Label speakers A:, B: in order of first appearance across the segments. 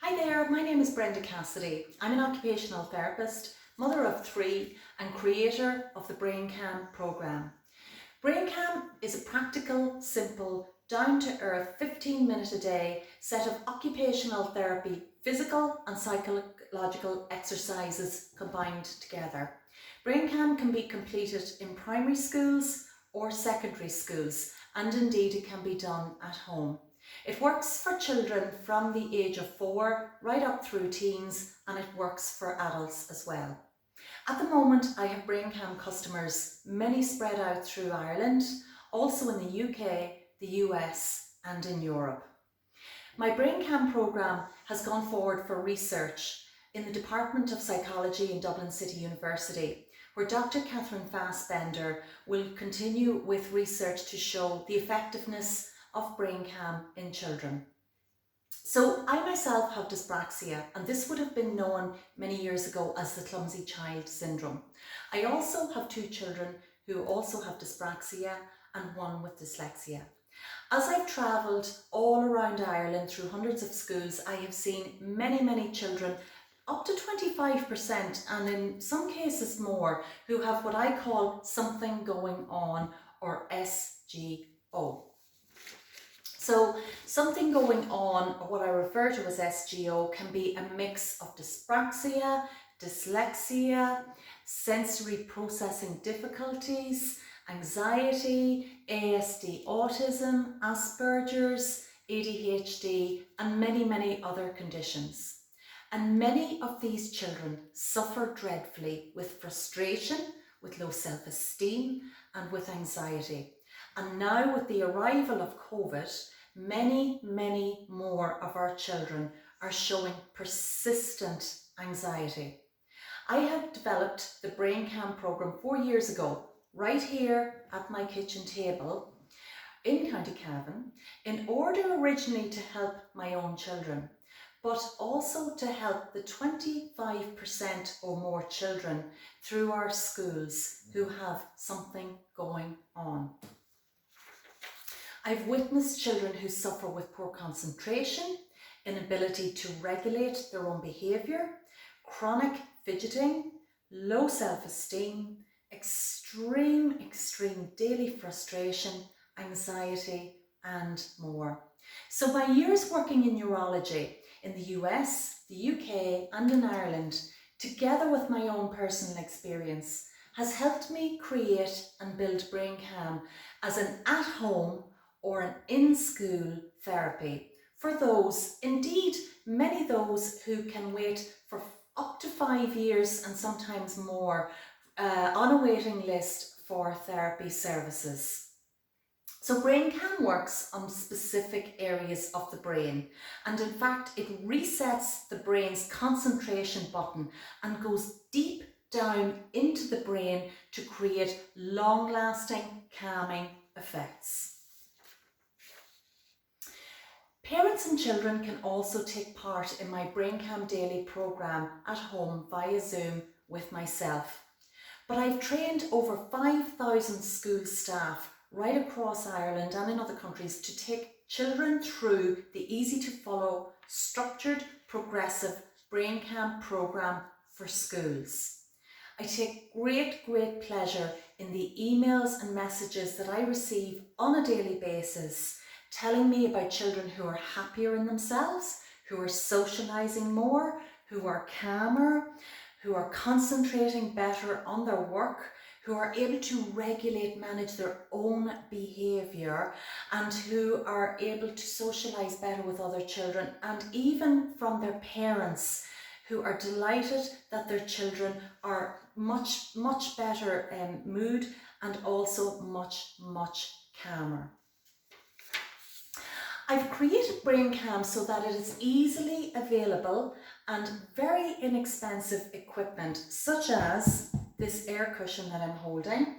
A: Hi there, my name is Brenda Cassidy. I'm an occupational therapist, mother of 3 and creator of the Braincam Programme. Braincam is a practical, simple, down-to-earth 15-minute a day set of occupational therapy, physical and psychological exercises combined together. Braincam can be completed in primary schools or secondary schools, and indeed it can be done at home. It works for children from the age of 4 right up through teens, and it works for adults as well. At the moment, I have Braincam customers, many spread out through Ireland, also in the UK, the US and in Europe. My Braincam programme has gone forward for research in the Department of Psychology in Dublin City University, where Dr. Catherine Fassbender will continue with research to show the effectiveness of Braincam in children. So I myself have dyspraxia, and this would have been known many years ago as the clumsy child syndrome. I also have 2 children who also have dyspraxia and 1 with dyslexia. As I've travelled all around Ireland through hundreds of schools, I have seen many children, up to 25% and in some cases more, who have what I call something going on, or SGO. So something going on, or what I refer to as SGO, can be a mix of dyspraxia, dyslexia, sensory processing difficulties, anxiety, ASD autism, Asperger's, ADHD, and many other conditions. And many of these children suffer dreadfully with frustration, with low self-esteem, and with anxiety. And now with the arrival of COVID, many more of our children are showing persistent anxiety. I had developed the Braincam programme 4 years ago, right here at my kitchen table in County Cavan, in order originally to help my own children, but also to help the 25% or more children through our schools who have something going on. I've witnessed children who suffer with poor concentration, inability to regulate their own behaviour, chronic fidgeting, low self-esteem, extreme daily frustration, anxiety and more. So my years working in neurology in the US, the UK and in Ireland, together with my own personal experience, has helped me create and build Braincam as an at-home or an in-school therapy for those, indeed many those, who can wait for up to 5 years and sometimes more on a waiting list for therapy services. So Braincam works on specific areas of the brain, and in fact it resets the brain's concentration button and goes deep down into the brain to create long-lasting calming effects. Parents and children can also take part in my Braincam daily programme at home via Zoom with myself. But I've trained over 5,000 school staff right across Ireland and in other countries to take children through the easy to follow, structured, progressive Braincam programme for schools. I take great pleasure in the emails and messages that I receive on a daily basis, telling me about children who are happier in themselves, who are socialising more, who are calmer, who are concentrating better on their work, who are able to regulate, manage their own behaviour, and who are able to socialise better with other children, and even from their parents, who are delighted that their children are much better mood and also much calmer. I've created Braincam so that it is easily available and very inexpensive equipment, such as this air cushion that I'm holding,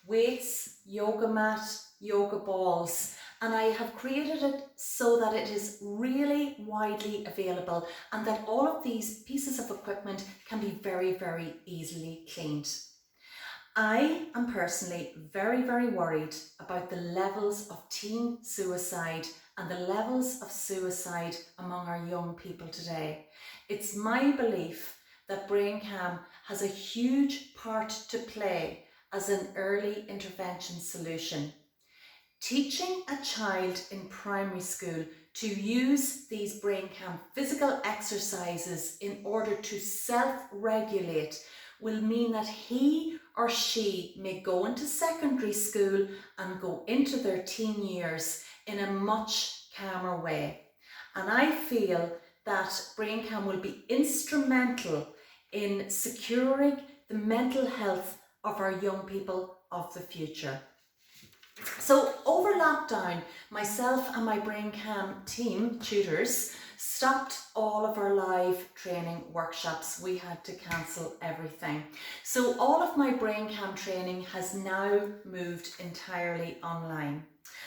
A: weights, yoga mat, yoga balls, and I have created it so that it is really widely available and that all of these pieces of equipment can be very easily cleaned. I am personally very worried about the levels of teen suicide and the levels of suicide among our young people today. It's my belief that Braincam has a huge part to play as an early intervention solution. Teaching a child in primary school to use these Braincam physical exercises in order to self-regulate will mean that he or she may go into secondary school and go into their teen years in a much calmer way. And I feel that Braincam will be instrumental in securing the mental health of our young people of the future. So over lockdown, myself and my Braincam team, tutors, stopped all of our live training workshops. We had to cancel everything. So all of my Braincam training has now moved entirely online.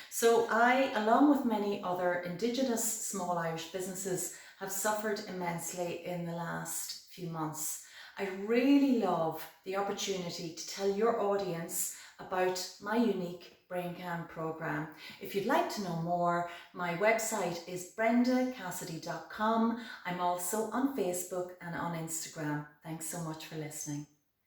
A: So I, along with many other Indigenous small Irish businesses, have suffered immensely in the last few months. I really love the opportunity to tell your audience about my unique Braincam programme. If you'd like to know more, my website is brendacassidy.com. I'm also on Facebook and on Instagram. Thanks so much for listening.